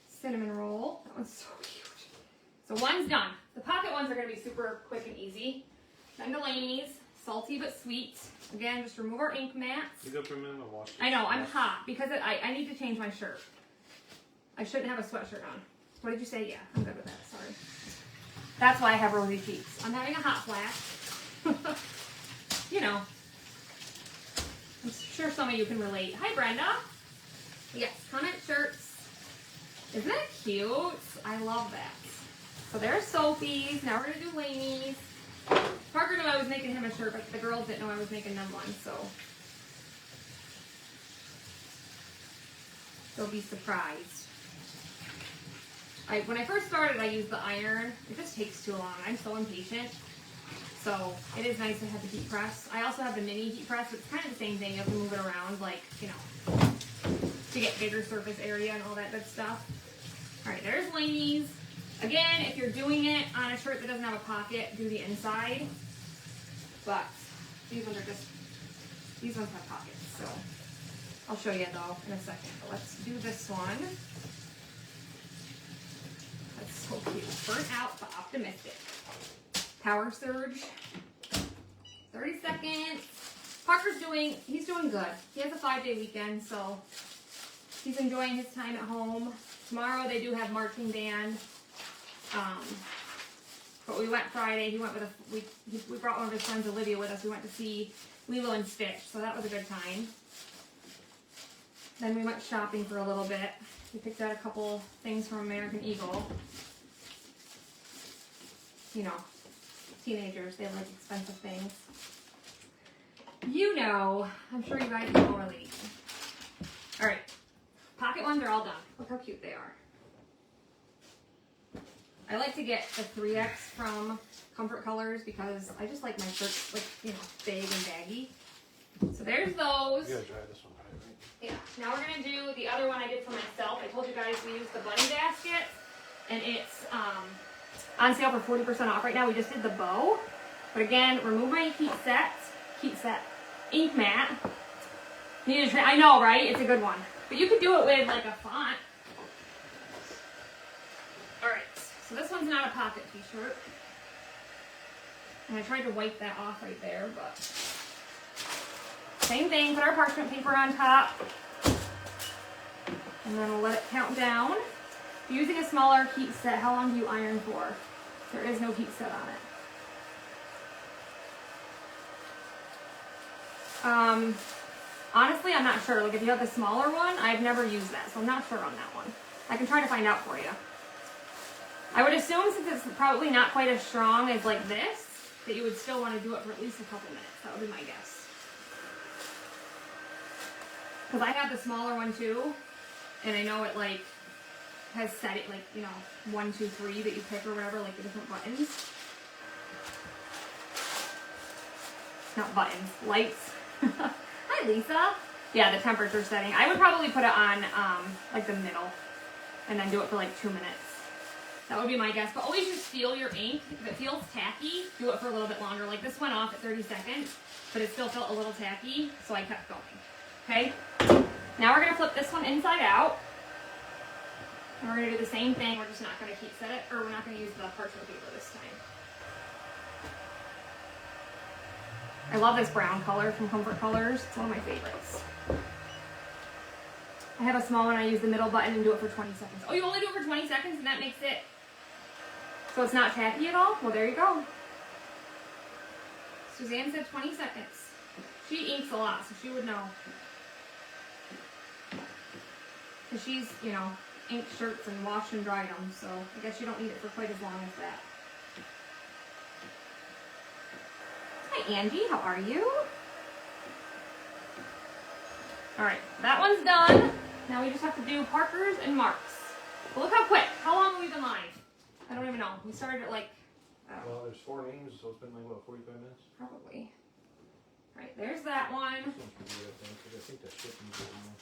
cinnamon roll. That one's so cute. So one's done. The pocket ones are going to be super quick and easy. Then Delaney's, salty but sweet. Again, just remove our ink mats. You go for a minute and wash it. I know, I'm hot because I need to change my shirt. I shouldn't have a sweatshirt on. What did you say? Yeah, I'm good with that. Sorry. That's why I have rosy cheeks. I'm having a hot flash. You know. I'm sure some of you can relate. Hi, Brenda. Yes, comment shirts. Isn't that cute? I love that. So there's Sophie's. Now we're going to do Lainey's. Parker knew I was making him a shirt, but the girls didn't know I was making them one, so they'll be surprised. When I first started, I used the iron. It just takes too long. I'm so impatient. So it is nice to have the heat press. I also have the mini heat press. It's kind of the same thing. You have to move it around, like, you know, to get bigger surface area and all that good stuff. All right, there's Lainey's. Again, if you're doing it on a shirt that doesn't have a pocket, do the inside. But these ones have pockets, so I'll show you though in a second. But let's do this one. That's so cute. Burnt out but optimistic. Power surge. 30 seconds. Parker's he's doing good. He has a 5-day weekend, so he's enjoying his time at home. Tomorrow they do have marching band. But we went Friday. He went with we brought one of his friends, Olivia, with us. We went to see Lilo and Stitch, so that was a good time. Then we went shopping for a little bit. We picked out a couple things from American Eagle. You know, teenagers, they like expensive things. You know, I'm sure you guys can all relate. All right, pocket ones are all done. Look how cute they are. I like to get the 3X from comfort colors because I just like my shirts like, you know, big and baggy. So there's those. You gotta try this one, right? Yeah. Now we're gonna do the other one I did for myself. I told you guys we used the bunny basket, and it's on sale for 40% off right now. We just did the bow, but again, remove my heat set, ink mat. Need to try. I know, right? It's a good one, but you could do it with like a font. All right. So this one's not a pocket t-shirt, and I tried to wipe that off right there, but. Same thing, put our parchment paper on top, and then we'll let it count down. If you're using a smaller heat set, how long do you iron for? There is no heat set on it. Honestly, I'm not sure. Like if you have the smaller one, I've never used that, so I'm not sure on that one. I can try to find out for you. I would assume since it's probably not quite as strong as like this, that you would still want to do it for at least a couple minutes. That would be my guess. Because I have the smaller one too, and I know it like has set it like, you know, 1, 2, 3 that you pick or whatever, like the different buttons. Not buttons, lights. Hi Lisa. Yeah, the temperature setting. I would probably put it on like the middle and then do it for like 2 minutes. That would be my guess, but always just feel your ink. If it feels tacky, do it for a little bit longer. Like this went off at 30 seconds, but it still felt a little tacky, so I kept going. Okay, now we're gonna flip this one inside out. And we're gonna do the same thing. We're just not gonna heat set it, or we're not gonna use the parchment paper this time. I love this brown color from Comfort Colors. It's one of my favorites. I have a small one. I use the middle button and do it for 20 seconds. Oh, you only do it for 20 seconds and that makes it so it's not tacky at all? Well, there you go. Suzanne said 20 seconds. She inks a lot, so she would know. Because she's, you know, inked shirts and washed and dried them, so I guess you don't need it for quite as long as that. Hi, Angie. How are you? All right, that one's done. Now we just have to do Parker's and Mark's. Well, look how quick. How long have we been live? I don't even know. We started at like, Well, there's 4 names, so it's been like, what, 45 minutes? probably. All right, there's that one. This one's pretty good, I think, because I think that shipping's good now.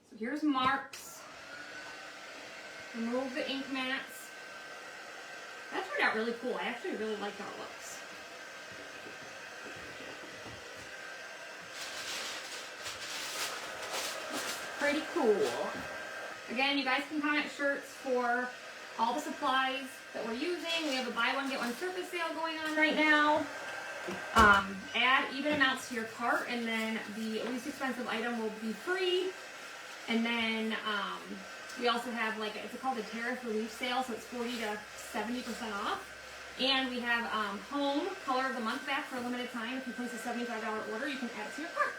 So here's Mark's. Remove the ink mats. That turned out really cool. I actually really like how it looks. Pretty cool. Again, you guys can comment shirts for all the supplies that we're using. We have a buy one, get one surface sale going on right now. Add even amounts to your cart, and then the least expensive item will be free. And then we also have like, it's called a tariff relief sale, so it's 40 to 70% off. And we have home color of the month back for a limited time. If you place a $75 order, you can add it to your cart.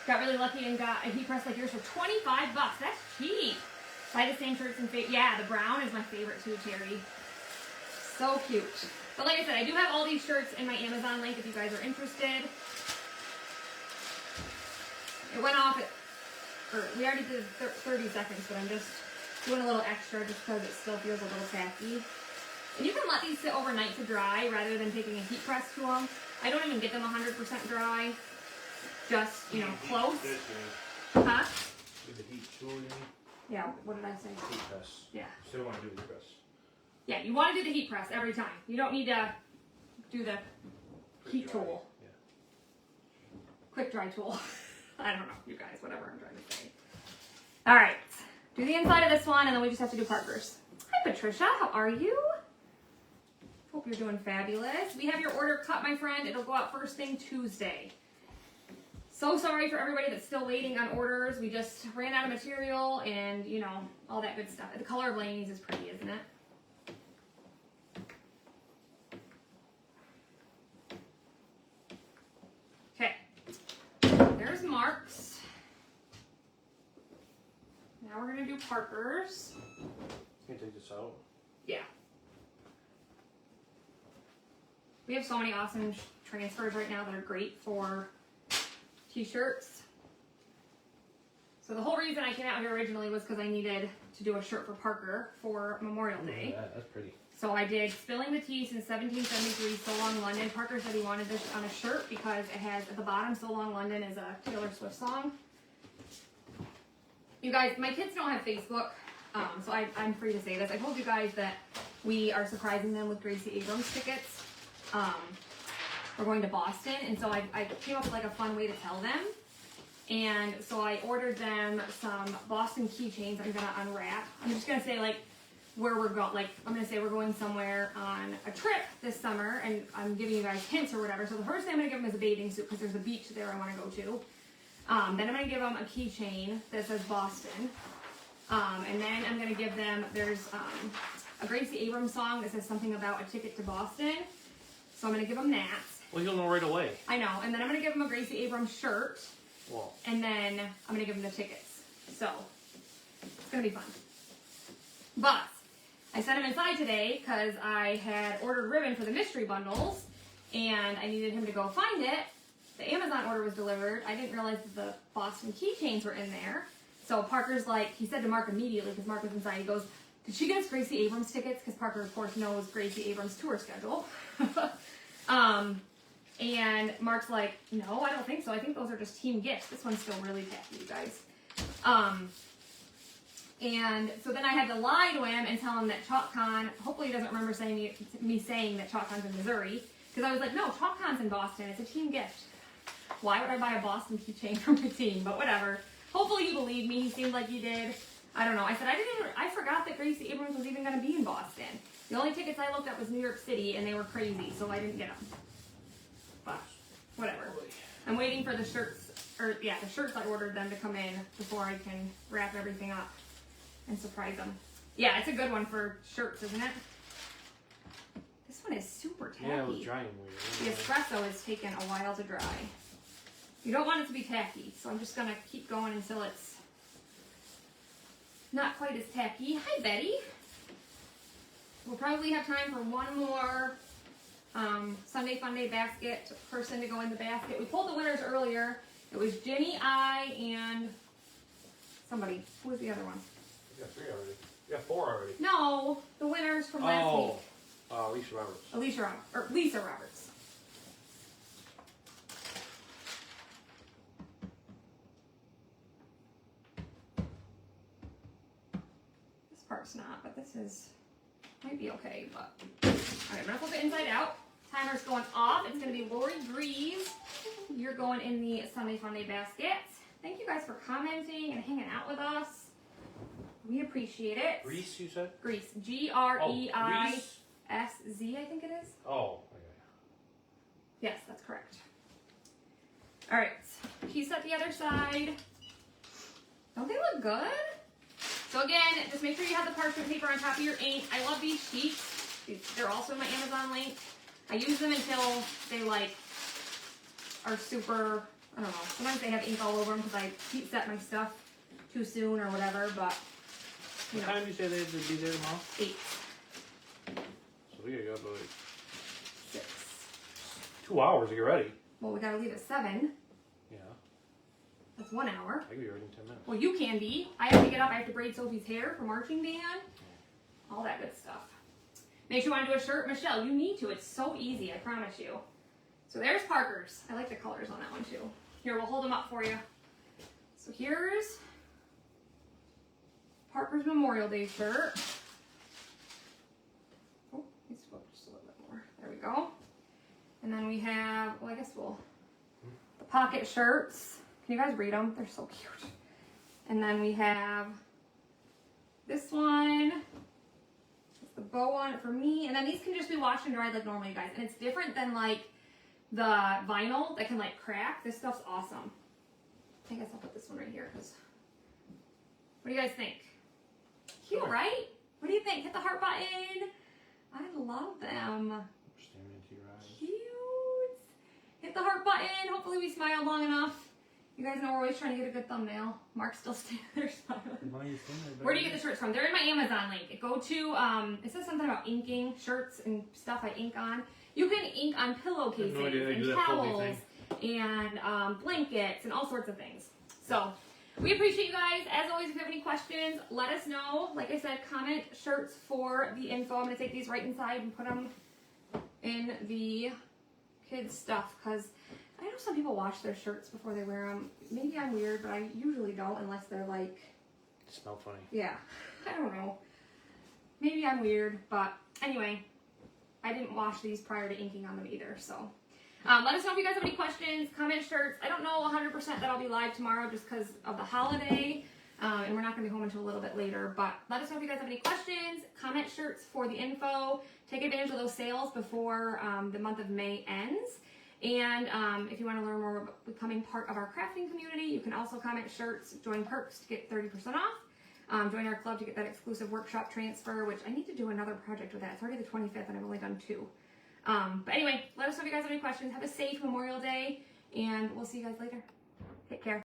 Got really lucky and got a heat press like yours for 25 bucks. That's cheap. Buy the same shirts and yeah, the brown is my favorite too, Terry. So cute. But like I said, I do have all these shirts in my Amazon link if you guys are interested. It went off at, or we already did 30 seconds, but I'm just doing a little extra just because it still feels a little tacky. And you can let these sit overnight to dry rather than taking a heat press to them. I don't even get them 100% dry. Just, you know, close. Huh? With the heat tool, you mean? Yeah, what did I say? Heat press. Yeah. You still want to do the press. Yeah, you want to do the heat press every time. You don't need to do the heat tool. Yeah. Quick dry tool. I don't know, you guys, whatever I'm trying to say. All right, do the inside of this one, and then we just have to do Parker's. Hi, Patricia, how are you? Hope you're doing fabulous. We have your order cut, my friend. It'll go out first thing Tuesday. So sorry for everybody that's still waiting on orders. We just ran out of material and, you know, all that good stuff. The color of Lainey's is pretty, isn't it? Okay. There's Mark's. Now we're going to do Parker's. Can you take this out? Yeah. We have so many awesome transfers right now that are great for t-shirts. So the whole reason I came out here originally was because I needed to do a shirt for Parker for Memorial Day. Yeah, that's pretty. So I did Spilling the Tea since 1773, So Long London. Parker said he wanted this on a shirt because it has at the bottom, So Long London is a Taylor Swift song. You guys, my kids don't have Facebook, so I'm free to say this. I told you guys that we are surprising them with Gracie Abrams tickets. We're going to Boston, and so I came up with like a fun way to tell them. And so I ordered them some Boston keychains I'm gonna unwrap. I'm just gonna say like where we're going, like I'm gonna say we're going somewhere on a trip this summer, and I'm giving you guys hints or whatever. So the first thing I'm gonna give them is a bathing suit because there's a beach there I wanna go to. Then I'm gonna give them a keychain that says Boston. And then I'm gonna give them, there's a Gracie Abrams song that says something about a ticket to Boston. So I'm gonna give them that. Well, you'll know right away. I know, and then I'm gonna give them a Gracie Abrams shirt. Whoa. And then I'm gonna give them the tickets. So it's gonna be fun. But I sent him inside today because I had ordered ribbon for the mystery bundles, and I needed him to go find it. The Amazon order was delivered. I didn't realize that the Boston keychains were in there. So Parker's like, he said to Mark immediately, because Mark was inside, he goes, did she get us Gracie Abrams tickets? Because Parker, of course, knows Gracie Abrams' tour schedule. And Mark's like, no, I don't think so. I think those are just team gifts. This one's still really tacky, you guys. And so then I had to lie to him and tell him that ChalkCon, hopefully he doesn't remember me saying that ChalkCon's in Missouri. Because I was like, no, ChalkCon's in Boston. It's a team gift. Why would I buy a Boston keychain from my team? But whatever. Hopefully you believe me. He seemed like you did. I don't know. I said, I forgot that Gracie Abrams was even going to be in Boston. The only tickets I looked at was New York City, and they were crazy, so I didn't get them. But whatever. I'm waiting for the shirts, the shirts I ordered them to come in before I can wrap everything up and surprise them. Yeah, it's a good one for shirts, isn't it? This one is super tacky. Yeah, it was drying weird. The espresso has taken a while to dry. You don't want it to be tacky, so I'm just gonna keep going until it's not quite as tacky. Hi, Betty. We'll probably have time for one more Sunday Fun Day basket person to go in the basket. We pulled the winners earlier. It was Jenny, I, and somebody. Who was the other one? You got 3 already. You got 4 already. No, the winners from last week. Lisa Roberts. Lisa Roberts. This part's not, but this is might be okay. But all right, I'm gonna flip it inside out. Timer's going off. It's gonna be Lori Greaves. You're going in the Sunday Fun Day basket. Thank you guys for commenting and hanging out with us. We appreciate it. Grease, you said? Grease. Greis. SZ, I think it is. Oh, okay. Yes, that's correct. All right, piece at the other side. Don't they look good? So again, just make sure you have the parchment paper on top of your ink. I love these sheets. They're also in my Amazon link. I use them until they like are super, I don't know. Sometimes they have ink all over them because I heat set my stuff too soon or whatever, but you know. What time did you say they had to be there tomorrow? 8. So we gotta go about 6. 2 hours to get ready. Well, we gotta leave at 7. Yeah. That's 1 hour. I could be ready in 10 minutes. Well, you can be. I have to get up. I have to braid Sophie's hair for marching band. All that good stuff. Make sure you want to do a shirt. Michelle, you need to. It's so easy, I promise you. So there's Parker's. I like the colors on that one too. Here, we'll hold them up for you. So here's Parker's Memorial Day shirt. Oh, needs to go up just a little bit more. There we go. And then we have, well, I guess the pocket shirts. Can you guys read them? They're so cute. And then we have this one. It's the bow on it for me. And then these can just be washed and dried like normal, you guys. And it's different than like the vinyl that can like crack. This stuff's awesome. I guess I'll put this one right here because what do you guys think? Cute, right? What do you think? Hit the heart button. I love them. Staring into your eyes. Cute. Hit the heart button. Hopefully we smiled long enough. You guys know we're always trying to get a good thumbnail. Mark's still standing there smiling. Where do you get the shirts from? They're in my Amazon link. Go to, it says something about inking shirts and stuff I ink on. You can ink on pillowcases and towels and blankets and all sorts of things. So We appreciate you guys. As always, if you have any questions, let us know. Like I said, comment shirts for the info. I'm going to take these right inside and put them in the kids' stuff because I know some people wash their shirts before they wear them. Maybe I'm weird, but I usually don't unless they're like... Smell funny. Yeah. I don't know. Maybe I'm weird, but anyway, I didn't wash these prior to inking on them either, so... let us know if you guys have any questions, comment shirts. I don't know 100% that I'll be live tomorrow just because of the holiday, and we're not going to be home until a little bit later. But let us know if you guys have any questions, comment shirts for the info. Take advantage of those sales before the month of May ends. And if you want to learn more about becoming part of our crafting community, you can also comment shirts, join perks to get 30% off. Join our club to get that exclusive workshop transfer, which I need to do another project with that. It's already the 25th and I've only done 2. But anyway, let us know if you guys have any questions. Have a safe Memorial Day, and we'll see you guys later. Take care.